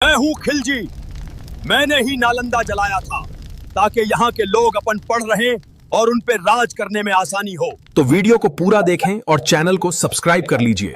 मैं हूँ खिलजी। मैंने ही नालंदा जलाया था ताकि यहाँ के लोग अपन पढ़ रहें और उन पे राज करने में आसानी हो। तो वीडियो को पूरा देखें और चैनल को सब्सक्राइब कर लीजिए।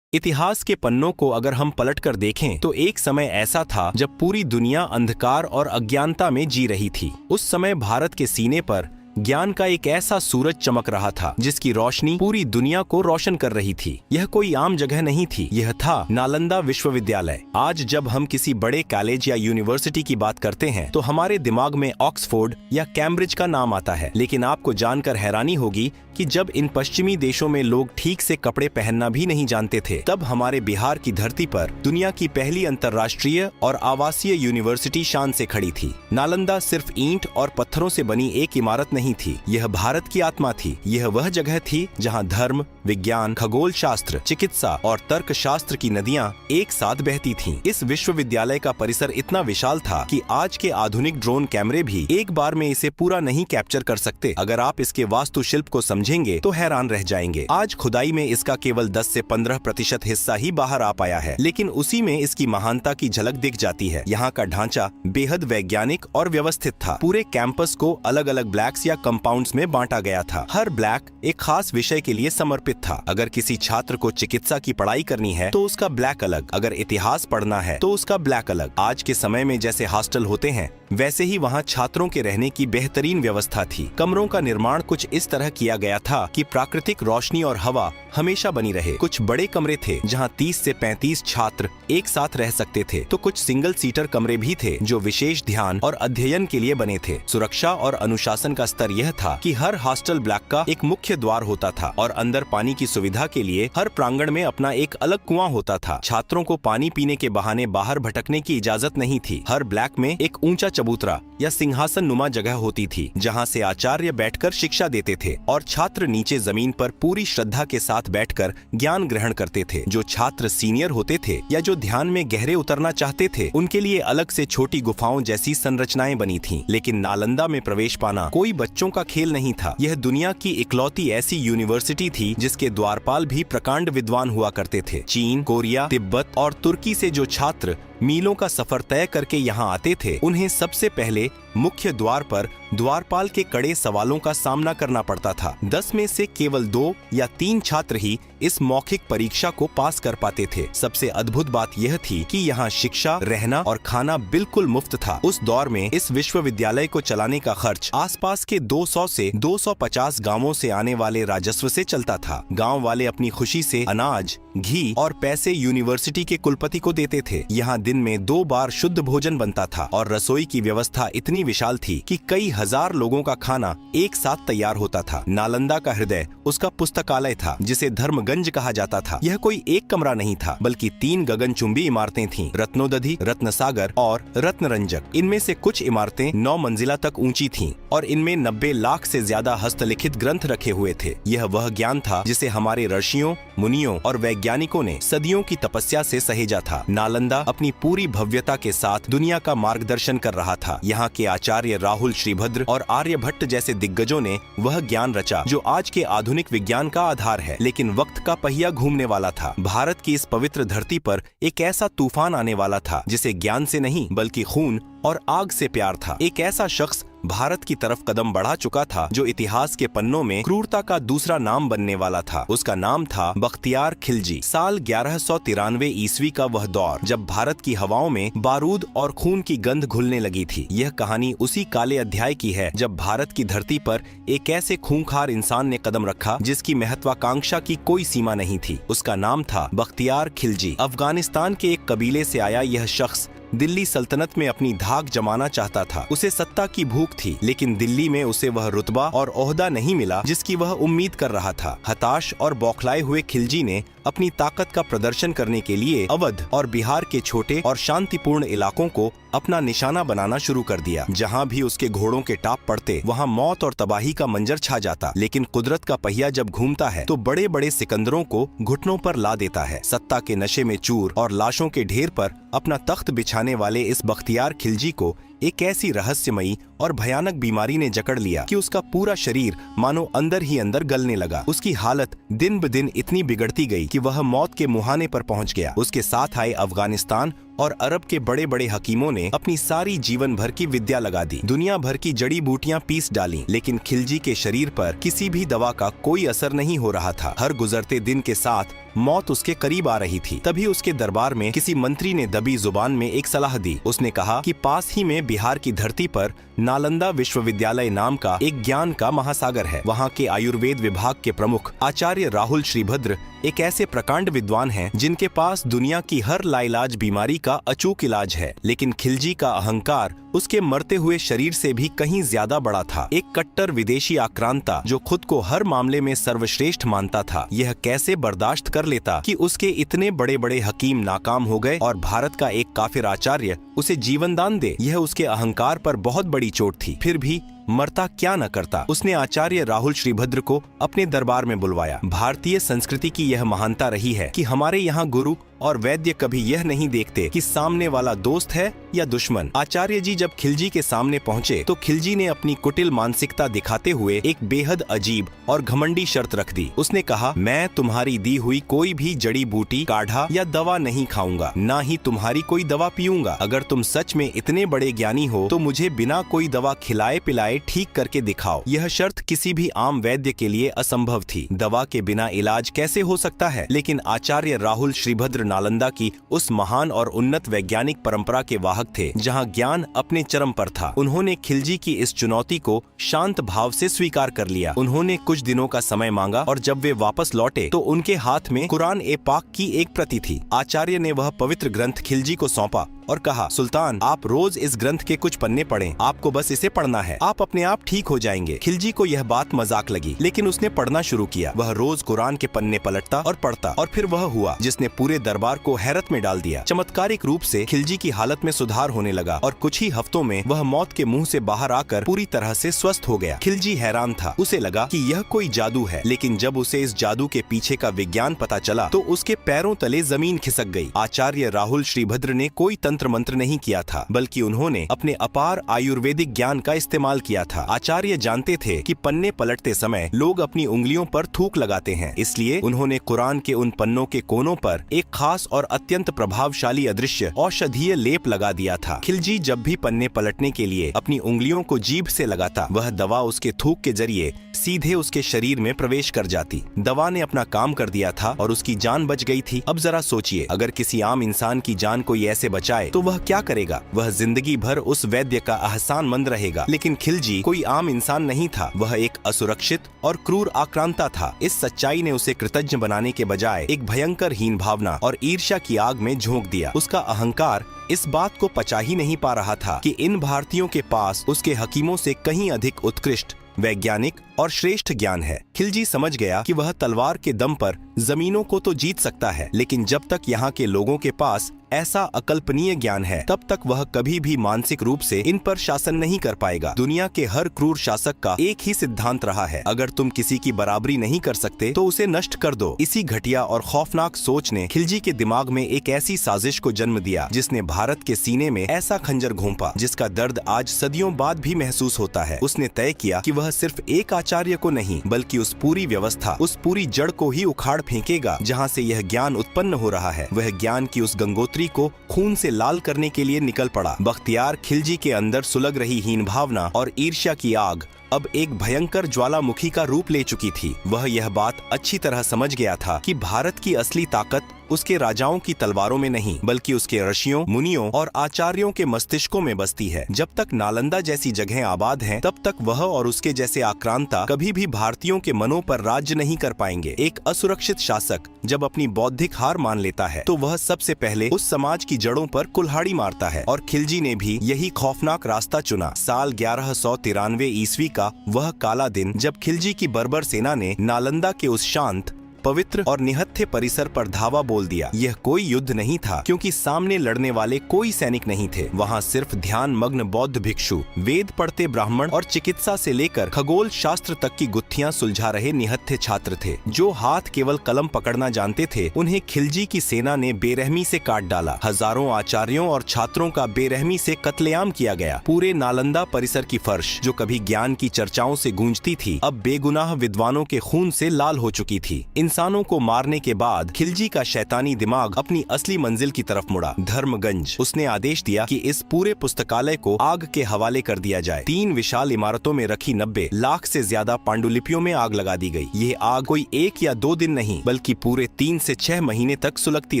इतिहास के पन्नों को अगर हम पलटकर देखें तो एक समय ऐसा था जब पूरी दुनिया अंधकार और अज्ञानता में जी रही थी। उस समय भारत के सीने पर ज्ञान का एक ऐसा सूरज चमक रहा था जिसकी रोशनी पूरी दुनिया को रोशन कर रही थी। यह कोई आम जगह नहीं थी, यह था नालंदा विश्वविद्यालय। आज जब हम किसी बड़े कॉलेज या यूनिवर्सिटी की बात करते हैं तो हमारे दिमाग में ऑक्सफोर्ड या कैम्ब्रिज का नाम आता है, लेकिन आपको जानकर हैरानी होगी कि जब इन पश्चिमी देशों में लोग ठीक से कपड़े पहनना भी नहीं जानते थे, तब हमारे बिहार की धरती पर दुनिया की पहली अंतर्राष्ट्रीय और आवासीय यूनिवर्सिटी शान से खड़ी थी। नालंदा सिर्फ ईंट और पत्थरों से बनी एक इमारत नहीं थी, यह भारत की आत्मा थी। यह वह जगह थी जहां धर्म, विज्ञान, खगोल शास्त्र, चिकित्सा और तर्क शास्त्र की नदियां एक साथ बहती थीं। इस विश्वविद्यालय का परिसर इतना विशाल था कि आज के आधुनिक ड्रोन कैमरे भी एक बार में इसे पूरा नहीं कैप्चर कर सकते। अगर आप इसके वास्तुशिल्प को समझेंगे तो हैरान रह जाएंगे। आज खुदाई में इसका केवल 10 से 15% हिस्सा ही बाहर आ पाया है, लेकिन उसी में इसकी महानता की झलक दिख जाती है। यहाँ का ढांचा बेहद वैज्ञानिक और व्यवस्थित था। पूरे कैंपस को अलग अलग ब्लॉक्स या कंपाउंड्स में बांटा गया था। हर ब्लॉक एक खास विषय के लिए समर्पित था। अगर किसी छात्र को चिकित्सा की पढ़ाई करनी है तो उसका ब्लॉक अलग, अगर इतिहास पढ़ना है तो उसका ब्लॉक अलग। आज के समय में जैसे हॉस्टल होते हैं वैसे ही वहाँ छात्रों के रहने की बेहतरीन व्यवस्था थी। कमरों का निर्माण कुछ इस तरह किया गया था कि प्राकृतिक रोशनी और हवा हमेशा बनी रहे। कुछ बड़े कमरे थे जहाँ 30 से 35 छात्र एक साथ रह सकते थे, तो कुछ सिंगल सीटर कमरे भी थे जो विशेष ध्यान और अध्ययन के लिए बने थे। सुरक्षा और अनुशासन का स्तर यह था कि हर हॉस्टल ब्लॉक का एक मुख्य द्वार होता था और अंदर पानी की सुविधा के लिए हर प्रांगण में अपना एक अलग कुआं होता था। छात्रों को पानी पीने के बहाने बाहर भटकने की इजाजत नहीं थी। हर ब्लॉक में एक ऊंचा चबूतरा या सिंहासन नुमा जगह होती थी जहाँ से आचार्य बैठकर शिक्षा देते थे और छात्र नीचे जमीन पर पूरी श्रद्धा के साथ बैठकर ज्ञान ग्रहण करते थे। जो छात्र सीनियर होते थे या जो ध्यान में गहरे उतरना चाहते थे, उनके लिए अलग से छोटी गुफाओं जैसी संरचनाएं बनी थीं। लेकिन नालंदा में प्रवेश पाना कोई बच्चों का खेल नहीं था। यह दुनिया की इकलौती ऐसी यूनिवर्सिटी थी जिसके द्वारपाल भी प्रकांड विद्वान हुआ करते थे। चीन, कोरिया, तिब्बत और तुर्की से जो छात्र मीलों का सफर तय करके यहाँ आते थे, उन्हें सबसे पहले मुख्य द्वार पर द्वारपाल के कड़े सवालों का सामना करना पड़ता था। 10 में से केवल 2 या 3 छात्र ही इस मौखिक परीक्षा को पास कर पाते थे। सबसे अद्भुत बात यह थी कि यहाँ शिक्षा, रहना और खाना बिल्कुल मुफ्त था। उस दौर में इस विश्वविद्यालय को चलाने का खर्च आसपास के 200 से 250 गांवों से आने वाले राजस्व से चलता था। गांव वाले अपनी खुशी से अनाज, घी और पैसे यूनिवर्सिटी के कुलपति को देते थे। यहाँ दिन में 2 बार शुद्ध भोजन बनता था और रसोई की व्यवस्था इतनी विशाल थी कि कई हजार लोगों का खाना एक साथ तैयार होता था। नालंदा का हृदय उसका पुस्तकालय था जिसे धर्मगंज कहा जाता था। यह कोई एक कमरा नहीं था बल्कि 3 गगनचुंबी इमारतें थीं, रत्नोदधि, रत्नसागर और रत्नरंजक। इनमें से कुछ इमारतें 9 मंजिला तक ऊंची थीं और इनमें 90 लाख से ज्यादा हस्तलिखित ग्रंथ रखे हुए थे। यह वह ज्ञान था जिसे हमारे ऋषियों, मुनियों और वैज्ञानिकों ने सदियों की तपस्या से सहेजा था। नालंदा अपनी पूरी भव्यता के साथ दुनिया का मार्गदर्शन कर रहा था। यहाँ के आचार्य राहुल श्रीभद्र और आर्यभट्ट जैसे दिग्गजों ने वह ज्ञान रचा जो आज के आधुनिक विज्ञान का आधार है। लेकिन वक्त का पहिया घूमने वाला था। भारत की इस पवित्र धरती पर एक ऐसा तूफान आने वाला था जिसे ज्ञान से नहीं बल्कि खून और आग से प्यार था। एक ऐसा शख्स भारत की तरफ कदम बढ़ा चुका था जो इतिहास के पन्नों में क्रूरता का दूसरा नाम बनने वाला था। उसका नाम था बख्तियार खिलजी। साल 1193 ईस्वी का वह दौर जब भारत की हवाओं में बारूद और खून की गंध घुलने लगी थी। यह कहानी उसी काले अध्याय की है जब भारत की धरती पर एक ऐसे खूंखार इंसान ने कदम रखा जिसकी महत्वाकांक्षा की कोई सीमा नहीं थी। उसका नाम था बख्तियार खिलजी। अफगानिस्तान के एक कबीले से आया यह शख्स दिल्ली सल्तनत में अपनी धाक जमाना चाहता था। उसे सत्ता की भूख थी, लेकिन दिल्ली में उसे वह रुतबा और ओहदा नहीं मिला जिसकी वह उम्मीद कर रहा था। हताश और बौखलाए हुए खिलजी ने अपनी ताकत का प्रदर्शन करने के लिए अवध और बिहार के छोटे और शांतिपूर्ण इलाकों को अपना निशाना बनाना शुरू कर दिया। जहाँ भी उसके घोड़ों के टाप पड़ते वहाँ मौत और तबाही का मंजर छा जाता। लेकिन कुदरत का पहिया जब घूमता है तो बड़े बड़े सिकंदरों को घुटनों पर ला देता है। सत्ता के नशे में चूर और लाशों के ढेर पर अपना तख्त बिछाने वाले इस बख्तियार खिलजी को एक ऐसी रहस्यमयी और भयानक बीमारी ने जकड़ लिया कि उसका पूरा शरीर मानो अंदर ही अंदर गलने लगा। उसकी हालत दिन ब दिन इतनी बिगड़ती गई कि वह मौत के मुहाने पर पहुंच गया। उसके साथ आए अफगानिस्तान और अरब के बड़े बड़े हकीमों ने अपनी सारी जीवन भर की विद्या लगा दी, दुनिया भर की जड़ी बूटियां पीस डाली, लेकिन खिलजी के शरीर पर किसी भी दवा का कोई असर नहीं हो रहा था। हर गुजरते दिन के साथ मौत उसके करीब आ रही थी। तभी उसके दरबार में किसी मंत्री ने दबी जुबान में एक सलाह दी। उसने कहा कि पास ही में बिहार की धरती पर नालंदा विश्वविद्यालय नाम का एक ज्ञान का महासागर है। वहाँ के आयुर्वेद विभाग के प्रमुख आचार्य राहुल श्रीभद्र एक ऐसे प्रकांड विद्वान हैं जिनके पास दुनिया की हर लाइलाज बीमारी का अचूक इलाज है। लेकिन खिलजी का अहंकार उसके मरते हुए शरीर से भी कहीं ज्यादा बड़ा था। एक कट्टर विदेशी आक्रांता जो खुद को हर मामले में सर्वश्रेष्ठ मानता था, यह कैसे बर्दाश्त कर लेता कि उसके इतने बड़े बड़े हकीम नाकाम हो गए और भारत का एक काफिर आचार्य उसे जीवन दान दे। यह उसके अहंकार पर बहुत बड़ी चोट थी। फिर भी मरता क्या न करता। उसने आचार्य राहुल श्रीभद्र को अपने दरबार में बुलवाया। भारतीय संस्कृति की यह महानता रही है कि हमारे यहाँ गुरु और वैद्य कभी यह नहीं देखते कि सामने वाला दोस्त है या दुश्मन। आचार्य जी जब खिलजी के सामने पहुँचे तो खिलजी ने अपनी कुटिल मानसिकता दिखाते हुए एक बेहद अजीब और घमंडी शर्त रख दी। उसने कहा, मैं तुम्हारी दी हुई कोई भी जड़ी बूटी, काढ़ा या दवा नहीं खाऊंगा, ना ही तुम्हारी कोई दवा पीऊंगा। अगर तुम सच में इतने बड़े ज्ञानी हो तो मुझे बिना कोई दवा खिलाए पिलाए ठीक करके दिखाओ। यह शर्त किसी भी आम वैद्य के लिए असंभव थी। दवा के बिना इलाज कैसे हो सकता है? लेकिन आचार्य राहुल श्रीभद्र नालंदा की उस महान और उन्नत वैज्ञानिक परंपरा के वाहक थे जहां ज्ञान अपने चरम पर था। उन्होंने खिलजी की इस चुनौती को शांत भाव से स्वीकार कर लिया। उन्होंने कुछ दिनों का समय मांगा और जब वे वापस लौटे तो उनके हाथ में कुरान ए पाक की एक प्रति थी। आचार्य ने वह पवित्र ग्रंथ खिलजी को सौंपा और कहा, सुल्तान, आप रोज इस ग्रंथ के कुछ पन्ने पढ़ें। आपको बस इसे पढ़ना है, आप अपने आप ठीक हो जाएंगे। खिलजी को यह बात मजाक लगी, लेकिन उसने पढ़ना शुरू किया। वह रोज कुरान के पन्ने पलटता और पढ़ता और फिर वह हुआ जिसने पूरे दरबार को हैरत में डाल दिया। चमत्कारिक रूप से खिलजी की हालत में सुधार होने लगा और कुछ ही हफ्तों में वह मौत के मुंह से बाहर आकर पूरी तरह से स्वस्थ हो गया। खिलजी हैरान था। उसे लगा कि यह कोई जादू है, लेकिन जब उसे इस जादू के पीछे का विज्ञान पता चला तो उसके पैरों तले जमीन खिसक गई। आचार्य राहुल श्रीभद्र ने कोई तंत्र मंत्र नहीं किया था, बल्कि उन्होंने अपने अपार आयुर्वेदिक ज्ञान का इस्तेमाल किया था। आचार्य जानते थे कि पन्ने पलटते समय लोग अपनी उंगलियों पर थूक लगाते हैं, इसलिए उन्होंने कुरान के उन पन्नों के कोनों पर एक खास और अत्यंत प्रभावशाली अदृश्य औषधीय लेप लगा दिया था। खिलजी जब भी पन्ने पलटने के लिए अपनी उंगलियों को जीभ से लगाता, वह दवा उसके थूक के जरिए सीधे उसके शरीर में प्रवेश कर जाती। दवा ने अपना काम कर दिया था और उसकी जान बच गई थी। अब जरा सोचिए, अगर किसी आम इंसान की जान कोई ऐसे बचाए तो वह क्या करेगा? वह जिंदगी भर उस वैद्य का एहसानमंद रहेगा। लेकिन खिलजी कोई आम इंसान नहीं था, वह एक असुरक्षित और क्रूर आक्रांता था। इस सच्चाई ने उसे कृतज्ञ बनाने के बजाय एक भयंकर हीन भावना और ईर्ष्या की आग में झोंक दिया। उसका अहंकार इस बात को पचा ही नहीं पा रहा था कि इन भारतीयों के पास उसके हकीमों से कहीं अधिक उत्कृष्ट वैज्ञानिक और श्रेष्ठ ज्ञान है। खिलजी समझ गया कि वह तलवार के दम पर जमीनों को तो जीत सकता है, लेकिन जब तक यहाँ के लोगों के पास ऐसा अकल्पनीय ज्ञान है, तब तक वह कभी भी मानसिक रूप से इन पर शासन नहीं कर पाएगा। दुनिया के हर क्रूर शासक का एक ही सिद्धांत रहा है, अगर तुम किसी की बराबरी नहीं कर सकते तो उसे नष्ट कर दो। इसी घटिया और खौफनाक सोच ने खिलजी के दिमाग में एक ऐसी साजिश को जन्म दिया जिसने भारत के सीने में ऐसा खंजर घोंपा जिसका दर्द आज सदियों बाद भी महसूस होता है। उसने तय किया कि वह सिर्फ एक आचार्य को नहीं, बल्कि उस पूरी व्यवस्था, उस पूरी जड़ को ही उखाड़ फेंकेगा जहाँ से यह ज्ञान उत्पन्न हो रहा है। वह ज्ञान की उस गंगोत्री को खून से लाल करने के लिए निकल पड़ा। बख्तियार खिलजी के अंदर सुलग रही हीन भावना और ईर्ष्या की आग अब एक भयंकर ज्वालामुखी का रूप ले चुकी थी। वह यह बात अच्छी तरह समझ गया था कि भारत की असली ताकत उसके राजाओं की तलवारों में नहीं, बल्कि उसके ऋषियों, मुनियों और आचार्यों के मस्तिष्कों में बसती है। जब तक नालंदा जैसी जगहें आबाद हैं, तब तक वह और उसके जैसे आक्रांता कभी भी भारतीयों के मनों पर राज्य नहीं कर पाएंगे। एक असुरक्षित शासक जब अपनी बौद्धिक हार मान लेता है तो वह सबसे पहले उस समाज की जड़ों पर कुल्हाड़ी मारता है, और खिलजी ने भी यही खौफनाक रास्ता चुना। साल 1193 ईस्वी का वह काला दिन जब खिलजी की बर्बर सेना ने नालंदा के उस शांत पवित्र और निहत्थे परिसर पर धावा बोल दिया। यह कोई युद्ध नहीं था, क्योंकि सामने लड़ने वाले कोई सैनिक नहीं थे। वहाँ सिर्फ ध्यान मग्न बौद्ध भिक्षु, वेद पढ़ते ब्राह्मण और चिकित्सा से लेकर खगोल शास्त्र तक की गुत्थियां सुलझा रहे निहत्थे छात्र थे। जो हाथ केवल कलम पकड़ना जानते थे, उन्हें खिलजी की सेना ने बेरहमी से काट डाला। हजारों आचार्यों और छात्रों का बेरहमी से कत्लेआम किया गया। पूरे नालंदा परिसर की फर्श, जो कभी ज्ञान की चर्चाओं से गूंजती थी, अब बेगुनाह विद्वानों के खून से लाल हो चुकी थी। इंसानों को मारने के बाद खिलजी का शैतानी दिमाग अपनी असली मंजिल की तरफ मुड़ा, धर्मगंज। उसने आदेश दिया कि इस पूरे पुस्तकालय को आग के हवाले कर दिया जाए। 3 विशाल इमारतों में रखी 90 लाख से ज्यादा पांडुलिपियों में आग लगा दी गई। ये आग कोई 1 या 2 दिन नहीं, बल्कि पूरे 3 से 6 महीने तक सुलगती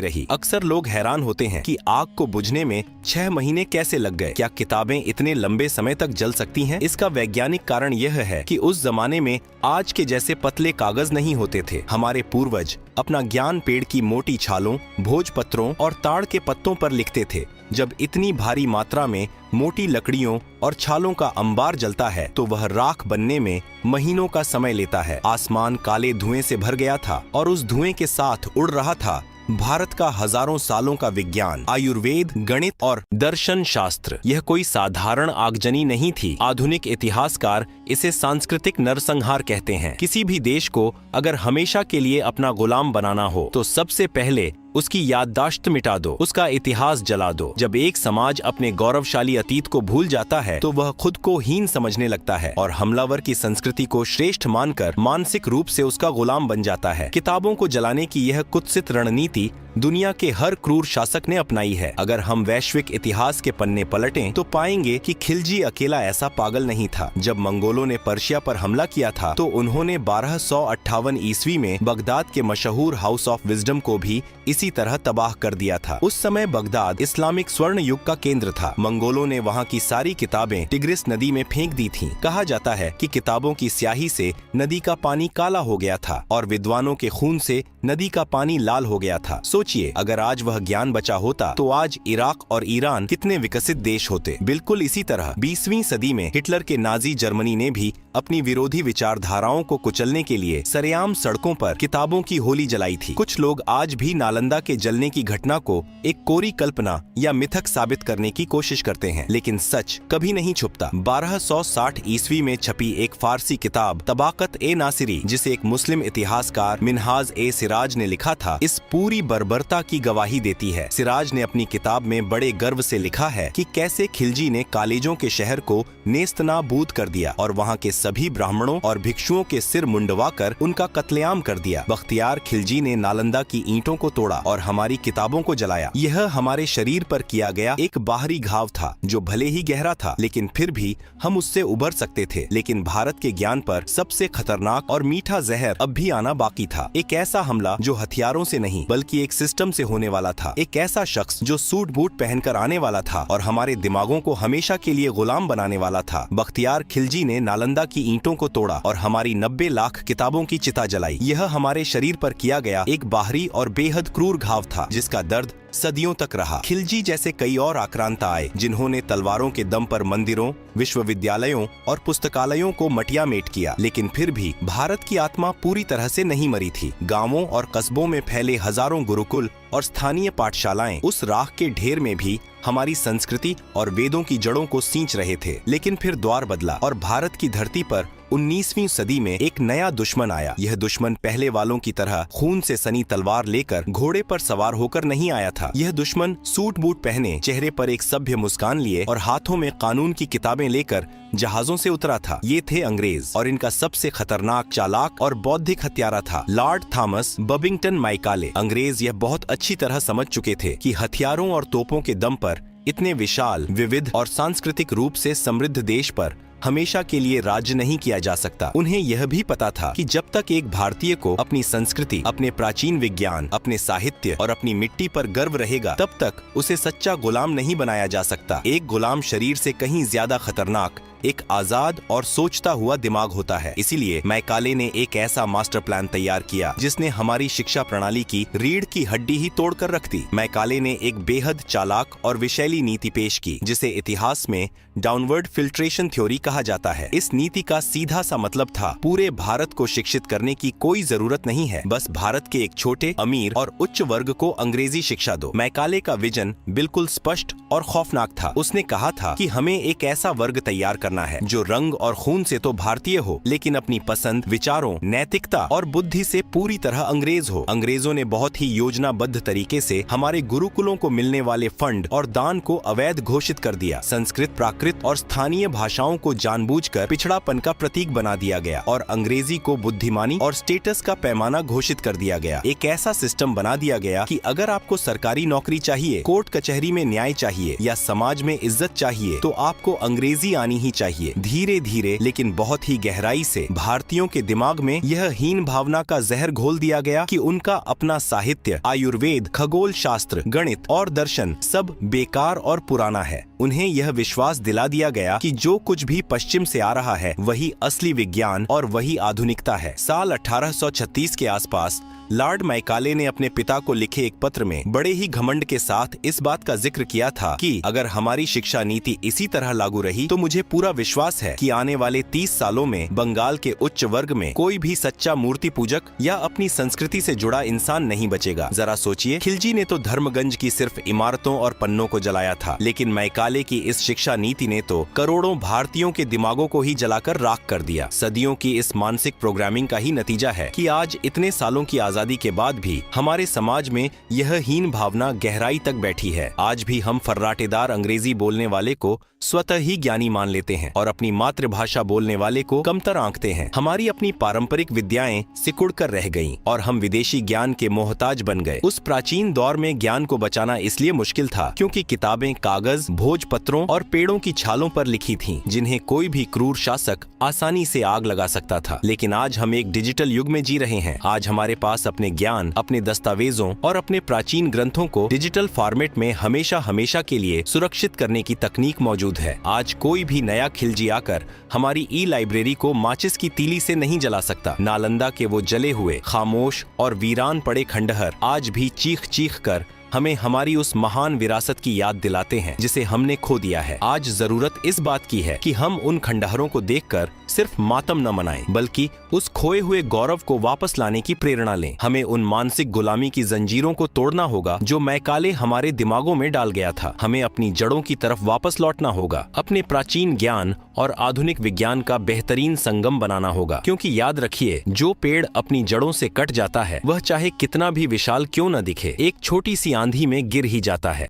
रही। अक्सर लोग हैरान होते हैं कि आग को बुझने में 6 महीने कैसे लग गए। क्या किताबें इतने लंबे समय तक जल सकती हैं? इसका वैज्ञानिक कारण यह है कि उस जमाने में आज के जैसे पतले कागज नहीं होते थे। हमारे पूर्वज अपना ज्ञान पेड़ की मोटी छालों, भोजपत्रों और ताड़ के पत्तों पर लिखते थे। जब इतनी भारी मात्रा में मोटी लकड़ियों और छालों का अंबार जलता है, तो वह राख बनने में महीनों का समय लेता है। आसमान काले धुएं से भर गया था और उस धुएं के साथ उड़ रहा था भारत का हजारों सालों का विज्ञान, आयुर्वेद, गणित और दर्शन शास्त्र। यह कोई साधारण आगजनी नहीं थी। आधुनिक इतिहासकार इसे सांस्कृतिक नरसंहार कहते हैं। किसी भी देश को अगर हमेशा के लिए अपना गुलाम बनाना हो, तो सबसे पहले उसकी याददाश्त मिटा दो, उसका इतिहास जला दो। जब एक समाज अपने गौरवशाली अतीत को भूल जाता है, तो वह खुद को हीन समझने लगता है और हमलावर की संस्कृति को श्रेष्ठ मानकर मानसिक रूप से उसका गुलाम बन जाता है। किताबों को जलाने की यह कुत्सित रणनीति दुनिया के हर क्रूर शासक ने अपनाई है। अगर हम वैश्विक इतिहास के पन्ने पलटें, तो पाएंगे कि खिलजी अकेला ऐसा पागल नहीं था। जब मंगोलों ने पर्शिया पर हमला किया था, तो उन्होंने 1258 ईस्वी में बगदाद के मशहूर हाउस ऑफ विजडम को भी इसी तरह तबाह कर दिया था। उस समय बगदाद इस्लामिक स्वर्ण युग का केंद्र था। मंगोलों ने वहाँ की सारी किताबें टिग्रिस नदी में फेंक दी थीं। कहा जाता है कि किताबों की स्याही से नदी का पानी काला हो गया था और विद्वानों के खून से नदी का पानी लाल हो गया था। सोचिए, अगर आज वह ज्ञान बचा होता, तो आज इराक और ईरान कितने विकसित देश होते। बिल्कुल इसी तरह 20वीं सदी में हिटलर के नाजी जर्मनी ने भी अपनी विरोधी विचारधाराओं को कुचलने के लिए सरेआम सड़कों पर किताबों की होली जलाई थी। कुछ लोग आज भी नालंदा के जलने की घटना को एक कोरी कल्पना या मिथक साबित करने की कोशिश करते हैं, लेकिन सच कभी नहीं छुपता। 1260 ईस्वी में छपी एक फारसी किताब तबाकत ए नासिरी, जिसे एक मुस्लिम इतिहासकार मिनहाज ए सिराज ने लिखा था, इस पूरी बर्बरता की गवाही देती है। सिराज ने अपनी किताब में बड़े गर्व से लिखा है कि कैसे खिलजी ने कालेजों के शहर को नेस्तनाबूद कर दिया और वहाँ के सभी ब्राह्मणों और भिक्षुओं के सिर मुंडवाकर उनका कत्लेआम कर दिया। बख्तियार खिलजी ने नालंदा की ईंटों को तोड़ा और हमारी किताबों को जलाया। यह हमारे शरीर पर किया गया एक बाहरी घाव था, जो भले ही गहरा था, लेकिन फिर भी हम उससे उबर सकते थे। लेकिन भारत के ज्ञान पर सबसे खतरनाक और मीठा जहर अब भी आना बाकी था। एक ऐसा हमला जो हथियारों से नहीं, बल्कि एक सिस्टम से होने वाला था। एक ऐसा शख्स जो सूट बूट पहनकर आने वाला था और हमारे दिमागों को हमेशा के लिए गुलाम बनाने वाला था। बख्तियार खिलजी ने नालंदा की ईंटों को तोड़ा और हमारी 90 लाख किताबों की चिता जलाई। यह हमारे शरीर पर किया गया एक बाहरी और बेहद क्रूर घाव था, जिसका दर्द सदियों तक रहा। खिलजी जैसे कई और आक्रांता आए, जिन्होंने तलवारों के दम पर मंदिरों, विश्वविद्यालयों और पुस्तकालयों को मटियामेट किया, लेकिन फिर भी भारत की आत्मा पूरी तरह से नहीं मरी थी। गांवों और कस्बों में फैले हजारों गुरुकुल और स्थानीय पाठशालाएं उस राख के ढेर में भी हमारी संस्कृति और वेदों की जड़ों को सींच रहे थे। लेकिन फिर द्वार बदला और भारत की धरती पर 19वीं सदी में एक नया दुश्मन आया। यह दुश्मन पहले वालों की तरह खून से सनी तलवार लेकर घोड़े पर सवार होकर नहीं आया था। यह दुश्मन सूट बूट पहने, चेहरे पर एक सभ्य मुस्कान लिए और हाथों में कानून की किताबें लेकर जहाजों से उतरा था। ये थे अंग्रेज, और इनका सबसे खतरनाक, चालाक और बौद्धिक हत्यारा था लॉर्ड थॉमस बबिंगटन माइकाले। अंग्रेज यह बहुत अच्छी तरह समझ चुके थे कि हथियारों और तोपों के दम पर इतने विशाल, विविध और सांस्कृतिक रूप से समृद्ध देश पर हमेशा के लिए राज्य नहीं किया जा सकता। उन्हें यह भी पता था कि जब तक एक भारतीय को अपनी संस्कृति, अपने प्राचीन विज्ञान, अपने साहित्य और अपनी मिट्टी पर गर्व रहेगा, तब तक उसे सच्चा गुलाम नहीं बनाया जा सकता। एक गुलाम शरीर से कहीं ज्यादा खतरनाक एक आजाद और सोचता हुआ दिमाग होता है। इसीलिए मैकाले ने एक ऐसा मास्टर प्लान तैयार किया जिसने हमारी शिक्षा प्रणाली की रीढ़ की हड्डी ही तोड़कर रख दी। मैकाले ने एक बेहद चालाक और विशैली नीति पेश की जिसे इतिहास में डाउनवर्ड फिल्ट्रेशन थ्योरी कहा जाता है। इस नीति का सीधा सा मतलब था, पूरे भारत को शिक्षित करने की कोई जरूरत नहीं है, बस भारत के एक छोटे, अमीर और उच्च वर्ग को अंग्रेजी शिक्षा दो। मैकाले का विजन बिल्कुल स्पष्ट और खौफनाक था। उसने कहा था कि हमें एक ऐसा वर्ग तैयार करना है जो रंग और खून से तो भारतीय हो, लेकिन अपनी पसंद, विचारों, नैतिकता और बुद्धि से पूरी तरह अंग्रेज हो। अंग्रेजों ने बहुत ही योजनाबद्ध तरीके से हमारे गुरुकुलों को मिलने वाले फंड और दान को अवैध घोषित कर दिया। संस्कृत, प्राकृत और स्थानीय भाषाओं को जानबूझकर पिछड़ापन का प्रतीक बना दिया गया और अंग्रेजी को बुद्धिमानी और स्टेटस का पैमाना घोषित कर दिया गया। एक ऐसा सिस्टम बना दिया गया कि अगर आपको सरकारी नौकरी चाहिए, कोर्ट कचहरी में न्याय चाहिए या समाज में इज्जत चाहिए तो आपको अंग्रेजी आनी ही चाहिए। धीरे धीरे लेकिन बहुत ही गहराई से भारतीयों के दिमाग में यह हीन भावना का जहर घोल दिया गया कि उनका अपना साहित्य, आयुर्वेद, खगोल शास्त्र, गणित और दर्शन सब बेकार और पुराना है। उन्हें यह विश्वास दिला दिया गया कि जो कुछ भी पश्चिम से आ रहा है वही असली विज्ञान और वही आधुनिकता है। साल 1836 के आसपास लॉर्ड मैकाले ने अपने पिता को लिखे एक पत्र में बड़े ही घमंड के साथ इस बात का जिक्र किया था कि अगर हमारी शिक्षा नीति इसी तरह लागू रही तो मुझे पूरा विश्वास है कि आने वाले 30 सालों में बंगाल के उच्च वर्ग में कोई भी सच्चा मूर्ति पूजक या अपनी संस्कृति से जुड़ा इंसान नहीं बचेगा। जरा सोचिए, खिलजी ने तो धर्मगंज की सिर्फ इमारतों और पन्नों को जलाया था, लेकिन मैकाले की इस शिक्षा नीति ने तो करोड़ों भारतीयों के दिमागों को ही जलाकर राख कर दिया। सदियों की इस मानसिक प्रोग्रामिंग का ही नतीजा है कि आज इतने सालों की आजादी के बाद भी हमारे समाज में यह हीन भावना गहराई तक बैठी है। आज भी हम फर्राटेदार अंग्रेजी बोलने वाले को स्वतः ही ज्ञानी मान लेते हैं और अपनी मातृभाषा बोलने वाले को कमतर आंकते हैं। हमारी अपनी पारंपरिक विद्याएं सिकुड़ कर रह गईं और हम विदेशी ज्ञान के मोहताज बन गए। उस प्राचीन दौर में ज्ञान को बचाना इसलिए मुश्किल था क्योंकि किताबें कागज, भोजपत्रों और पेड़ों की छालों पर लिखी थीं, जिन्हें कोई भी क्रूर शासक आसानी से आग लगा सकता था। लेकिन आज हम एक डिजिटल युग में जी रहे हैं। आज हमारे पास अपने ज्ञान, अपने दस्तावेजों और अपने प्राचीन ग्रंथों को डिजिटल फॉर्मेट में हमेशा हमेशा के लिए सुरक्षित करने की तकनीक मौजूद है। आज कोई भी नया खिलजी आकर हमारी ई लाइब्रेरी को माचिस की तीली से नहीं जला सकता। नालंदा के वो जले हुए, खामोश और वीरान पड़े खंडहर आज भी चीख चीख कर हमें हमारी उस महान विरासत की याद दिलाते हैं जिसे हमने खो दिया है। आज जरूरत इस बात की है कि हम उन खंडहरों को देखकर सिर्फ मातम न मनाएं, बल्कि उस खोए हुए गौरव को वापस लाने की प्रेरणा लें। हमें उन मानसिक गुलामी की जंजीरों को तोड़ना होगा जो मैकाले हमारे दिमागों में डाल गया था। हमें अपनी जड़ों की तरफ वापस लौटना होगा, अपने प्राचीन ज्ञान और आधुनिक विज्ञान का बेहतरीन संगम बनाना होगा। क्योंकि याद रखिए, जो पेड़ अपनी जड़ों से कट जाता है वह चाहे कितना भी विशाल क्यों न दिखे, एक छोटी सी आंधी में गिर ही जाता है।